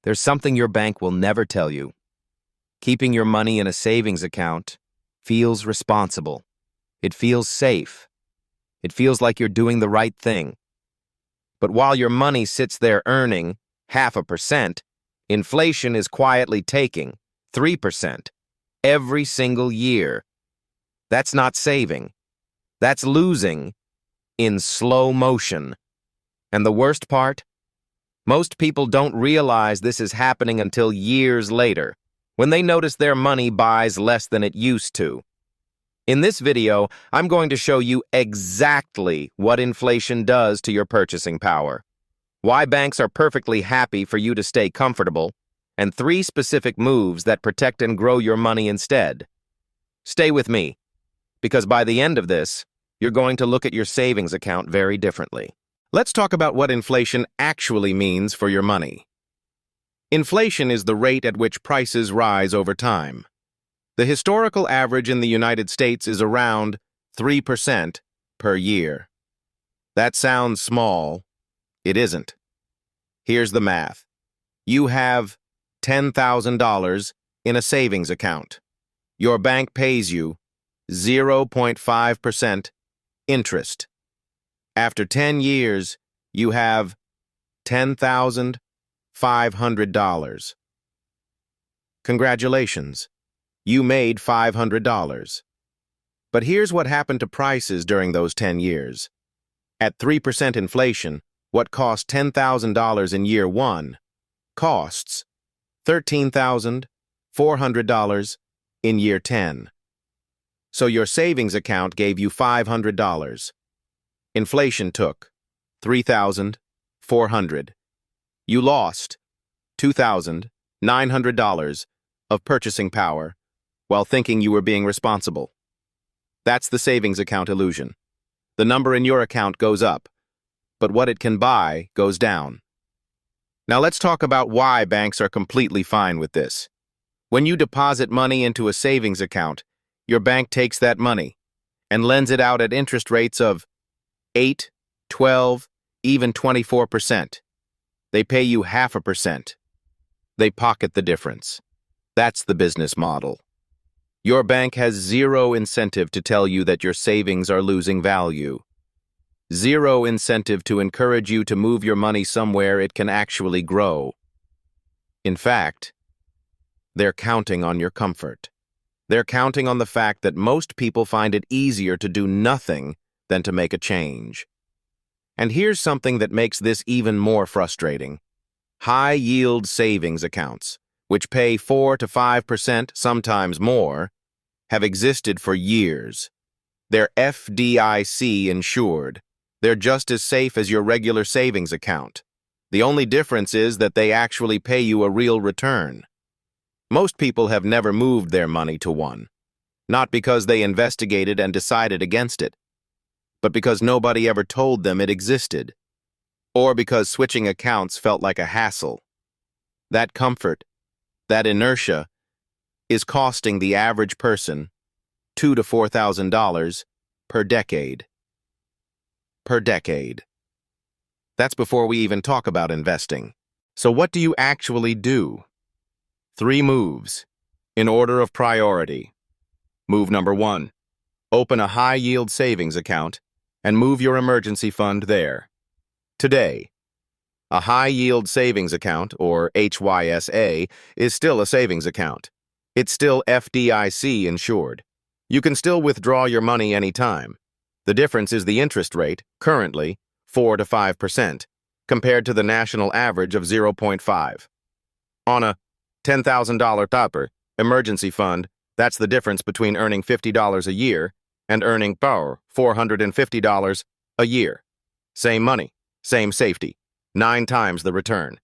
There's something your bank will never tell you. Keeping your money in a savings account feels responsible. It feels safe. It feels like you're doing the right thing. But while your money sits there earning 0.5%, inflation is quietly taking 3% every single year. That's not saving. That's losing in slow motion. And the worst part? Most people don't realize this is happening until years later, when they notice their money buys less than it used to. In this video, I'm going to show you exactly what inflation does to your purchasing power, why banks are perfectly happy for you to stay comfortable, and 3 specific moves that protect and grow your money instead. Stay with me, because by the end of this, you're going to look at your savings account very differently. Let's talk about what inflation actually means for your money. Inflation is the rate at which prices rise over time. The historical average in the United States is around 3% per year. That sounds small. It isn't. Here's the math. You have $10,000 in a savings account. Your bank pays you 0.5% interest. After 10 years, you have $10,500. Congratulations. You made $500. But here's what happened to prices during those 10 years. At 3% inflation, what cost $10,000 in year 1 costs $13,400 in year 10. So your savings account gave you $500. Inflation took $3,400. You lost $2,900 of purchasing power while thinking you were being responsible. That's the savings account illusion. The number in your account goes up, but what it can buy goes down. Now let's talk about why banks are completely fine with this. When you deposit money into a savings account, your bank takes that money and lends it out at interest rates of 8, 12, even 24%. They pay you 0.5%. They pocket the difference. That's the business model. Your bank has zero incentive to tell you that your savings are losing value. Zero incentive to encourage you to move your money somewhere it can actually grow. In fact, they're counting on your comfort. They're counting on the fact that most people find it easier to do nothing than to make a change. And here's something that makes this even more frustrating. High-yield savings accounts, which pay 4 to 5%, sometimes more, have existed for years. They're FDIC insured. They're just as safe as your regular savings account. The only difference is that they actually pay you a real return. Most people have never moved their money to one, not because they investigated and decided against it, but because nobody ever told them it existed, or because switching accounts felt like a hassle. That comfort, that inertia, is costing the average person $2,000 to $4,000 per decade. Per decade. That's before we even talk about investing. So what do you actually do? 3 moves, in order of priority. Move number 1, open a high-yield savings account and move your emergency fund there. Today, a high-yield savings account, or HYSA, is still a savings account. It's still FDIC insured. You can still withdraw your money anytime. The difference is the interest rate, currently 4 to 5%, compared to the national average of 0.5. On a $10,000 topper emergency fund, that's the difference between earning $50 a year and earning $450 a year. Same money, same safety, 9 times the return.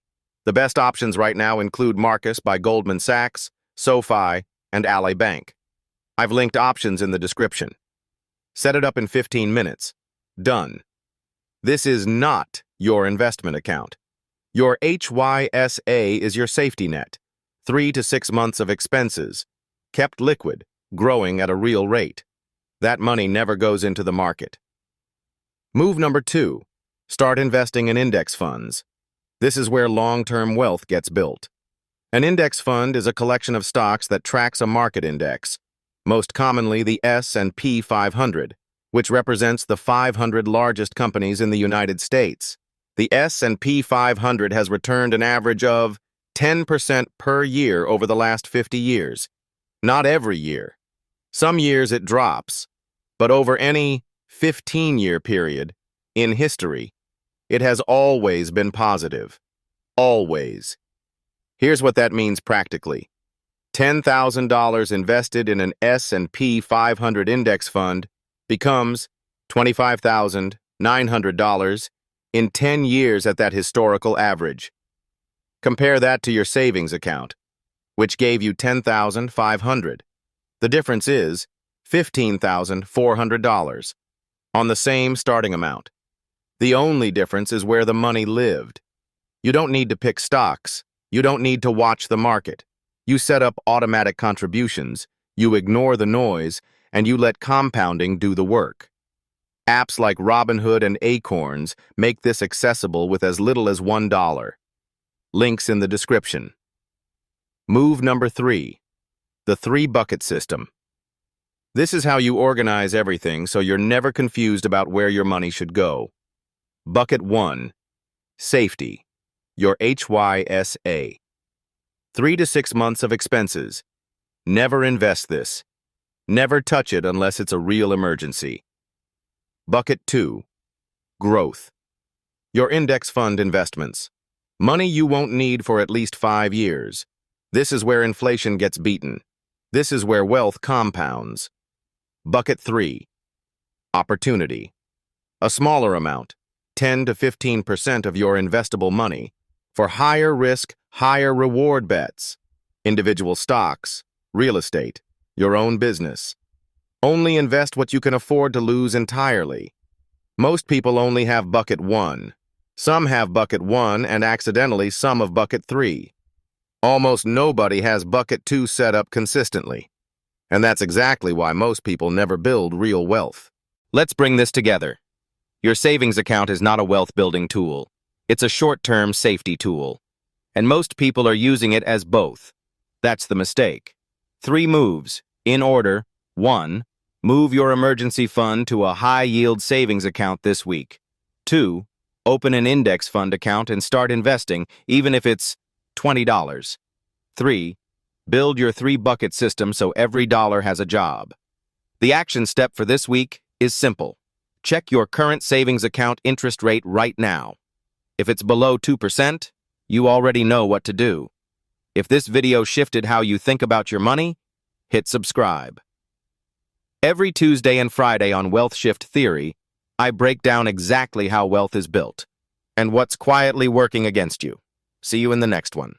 The best options right now include Marcus by Goldman Sachs, SoFi, and Ally Bank. I've linked options in the description. Set it up in 15 minutes. Done. This is not your investment account. Your HYSA is your safety net. 3 to 6 months of expenses, kept liquid, growing at a real rate. That money never goes into the market. Move number 2, start investing in index funds. This is where long-term wealth gets built. An index fund is a collection of stocks that tracks a market index, most commonly the S&P 500, which represents the 500 largest companies in the United States. The S&P 500 has returned an average of 10% per year over the last 50 years. Not every year. Some years it drops, but over any 15-year period in history, it has always been positive. Always. Here's what that means practically. $10,000 invested in an S&P 500 index fund becomes $25,900 in 10 years at that historical average. Compare that to your savings account, which gave you $10,500. The difference is $15,400 on the same starting amount. The only difference is where the money lived. You don't need to pick stocks. You don't need to watch the market. You set up automatic contributions, you ignore the noise, and you let compounding do the work. Apps like Robinhood and Acorns make this accessible with as little as $1. Links in the description. Move number 3. The 3-bucket system. This is how you organize everything so you're never confused about where your money should go. Bucket 1. Safety. Your HYSA. 3 to 6 months of expenses. Never invest this. Never touch it unless it's a real emergency. Bucket 2. Growth. Your index fund investments. Money you won't need for at least 5 years. This is where inflation gets beaten. This is where wealth compounds. Bucket 3. Opportunity. A smaller amount, 10 to 15% of your investable money, for higher risk, higher reward bets, individual stocks, real estate, your own business. Only invest what you can afford to lose entirely. Most people only have bucket 1. Some have bucket 1 and accidentally some of bucket 3. Almost nobody has bucket 2 set up consistently. And that's exactly why most people never build real wealth. Let's bring this together. Your savings account is not a wealth-building tool. It's a short-term safety tool. And most people are using it as both. That's the mistake. 3 moves, in order. 1. Move your emergency fund to a high-yield savings account this week. 2. Open an index fund account and start investing, even if it's $20. 3. Build your 3-bucket system so every dollar has a job. The action step for this week is simple. Check your current savings account interest rate right now. If it's below 2%, you already know what to do. If this video shifted how you think about your money, hit subscribe. Every Tuesday and Friday on Wealth Shift Theory, I break down exactly how wealth is built and what's quietly working against you. See you in the next one.